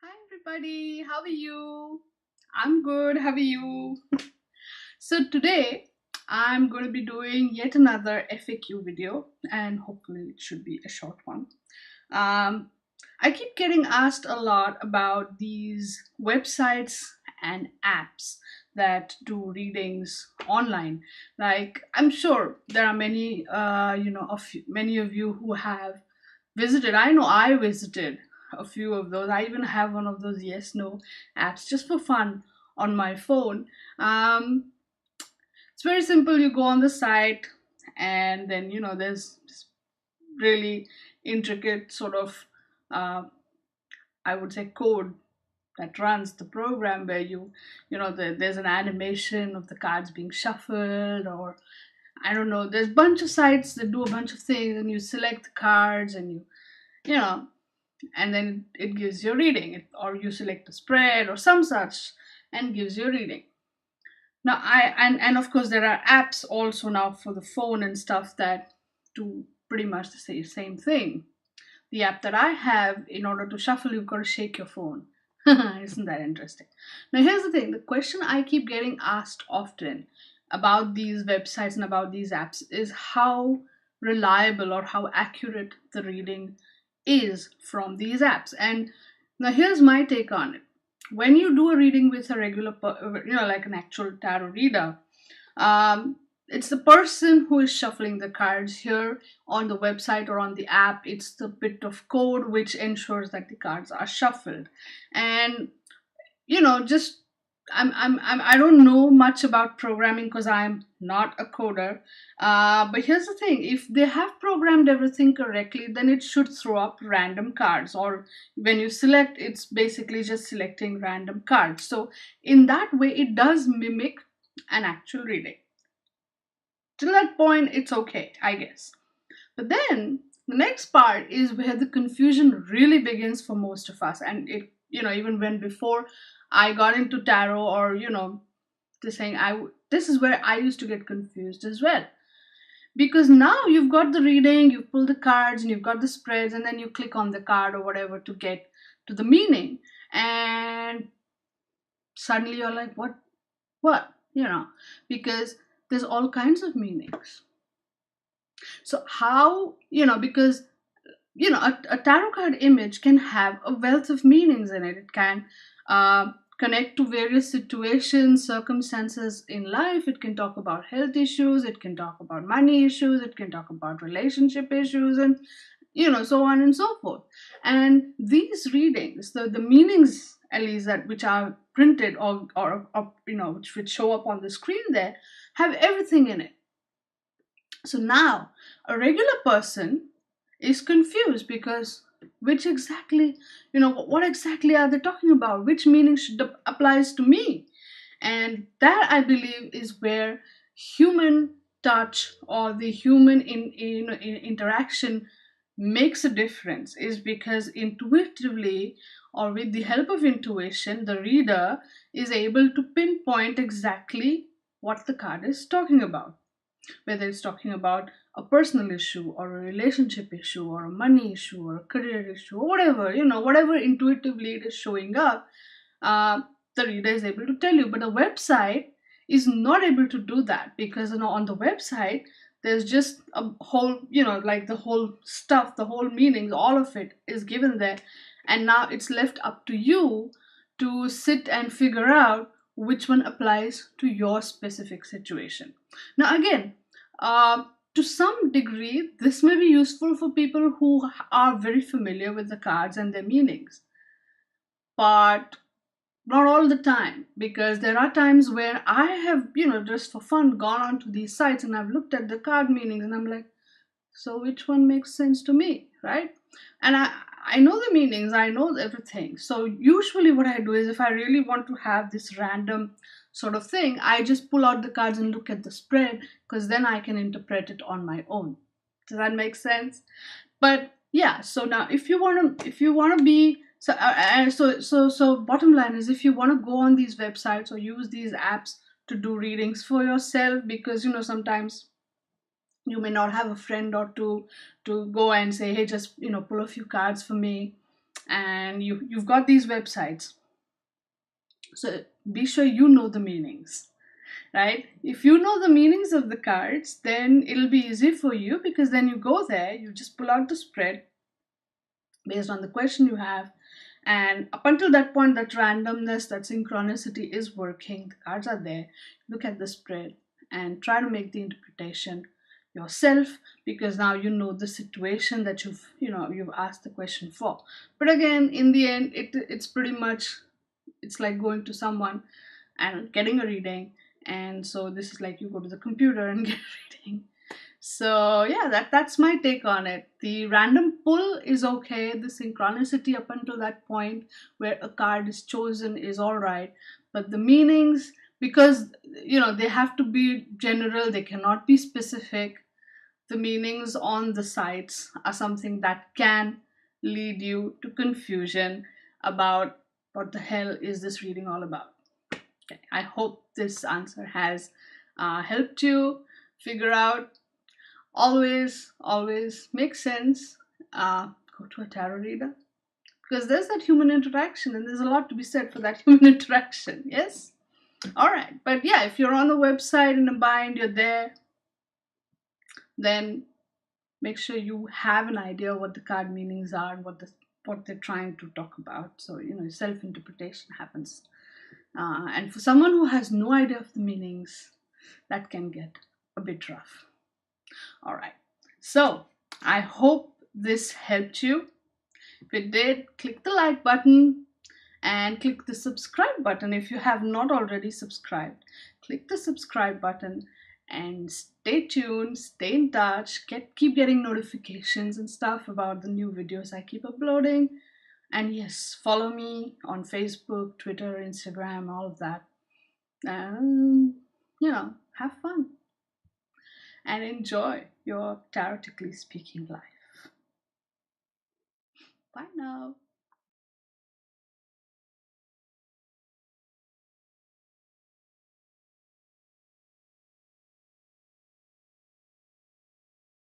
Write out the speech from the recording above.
Hi everybody, how are you? I'm good, how are you? So today I'm going to be doing yet another FAQ video and hopefully it should be a short one. Um, I keep getting asked a lot about these websites and apps that do readings online. Like I'm sure there are many, many of you who have visited. I know I visited a few of those. I even have one of those yes no apps just for fun on my phone. Um, it's very simple. You go on the site, and then there's this really intricate sort of uh, I would say code that runs the program where there's an animation of the cards being shuffled, or I don't know, there's a bunch of sites that do a bunch of things, and you select the cards and you know and then it gives you a reading, or you select a spread or some such and gives you a reading. Now and of course there are apps also now for the phone and stuff that do pretty much the same thing. The app that I have, in order to shuffle, you've got to shake your phone. Isn't that interesting? Now, here's the thing, the question I keep getting asked often about these websites and about these apps is how reliable or how accurate the reading is from these apps. And now, here's my take on it. When you do a reading with a like an actual tarot reader, um, it's the person who is shuffling the cards. Here on the website or on the app, it's the bit of code which ensures that the cards are shuffled. And just I don't know much about programming because I'm not a coder. But here's the thing: if they have programmed everything correctly, then it should throw up random cards. Or when you select, it's basically just selecting random cards. So in that way, it does mimic an actual reading. Till that point, it's okay, I guess. But then the next part is where the confusion really begins for most of us. And even when before I got into tarot, or this thing, this is where I used to get confused as well. Because now you've got the reading, you pull the cards, and you've got the spreads, and then you click on the card or whatever to get to the meaning. And suddenly you're like, what? Because there's all kinds of meanings. So how, because a tarot card image can have a wealth of meanings in it. It can connect to various situations, circumstances in life. It can talk about health issues, it can talk about money issues, it can talk about relationship issues, and so on and so forth. And these readings, the meanings at least that which are printed, or which show up on the screen there, have everything in it. So now a regular person is confused because which exactly, what exactly are they talking about? Which meaning should applies to me? And that, I believe, is where human touch or the human in interaction makes a difference, is because intuitively, or with the help of intuition, the reader is able to pinpoint exactly what the card is talking about, whether it's talking about a personal issue or a relationship issue or a money issue or a career issue or whatever, whatever intuitively it is showing up, uh, the reader is able to tell you. But a website is not able to do that, because on the website there's just a whole, like the whole stuff, the whole meanings, all of it is given there, and now it's left up to you to sit and figure out which one applies to your specific situation. Now, again, uh, to some degree, this may be useful for people who are very familiar with the cards and their meanings, but not all the time, because there are times where I have, just for fun, gone onto these sites and I've looked at the card meanings and I'm like, so which one makes sense to me, right? And I know the meanings, I know everything. So usually what I do is, if I really want to have this random sort of thing, I just pull out the cards and look at the spread, because then I can interpret it on my own. Does that make sense? But yeah, so now if you want to be so bottom line is, if you want to go on these websites or use these apps to do readings for yourself, because sometimes you may not have a friend or two to go and say, hey, just pull a few cards for me, and you've got these websites. So be sure you know the meanings, right? If you know the meanings of the cards, then it'll be easy for you, because then you go there, you just pull out the spread based on the question you have, and up until that point, that randomness, that synchronicity is working. The cards are there. Look at the spread and try to make the interpretation yourself, because now you know the situation that you've asked the question for. But again, in the end, it's pretty much, it's like going to someone and getting a reading. And so this is like you go to the computer and get a reading. So yeah, that's my take on it. The random pull is okay. The synchronicity up until that point where a card is chosen is all right. But the meanings, because they have to be general, they cannot be specific. The meanings on the sites are something that can lead you to confusion about what the hell is this reading all about. Okay, I hope this answer has helped you figure out. Always makes sense. Go to a tarot reader, because there's that human interaction, and there's a lot to be said for that human interaction. Yes. All right, but yeah, if you're on the website in a bind, you're there, then make sure you have an idea what the card meanings are and what they're trying to talk about. So self-interpretation happens. And for someone who has no idea of the meanings, that can get a bit rough. All right. So I hope this helped you. If it did, click the like button and click the subscribe button if you have not already subscribed. Click the subscribe button and stay tuned, stay in touch, keep getting notifications and stuff about the new videos I keep uploading. And yes, follow me on Facebook, Twitter, Instagram, all of that. And have fun and enjoy your Tarotically Speaking life. Bye now.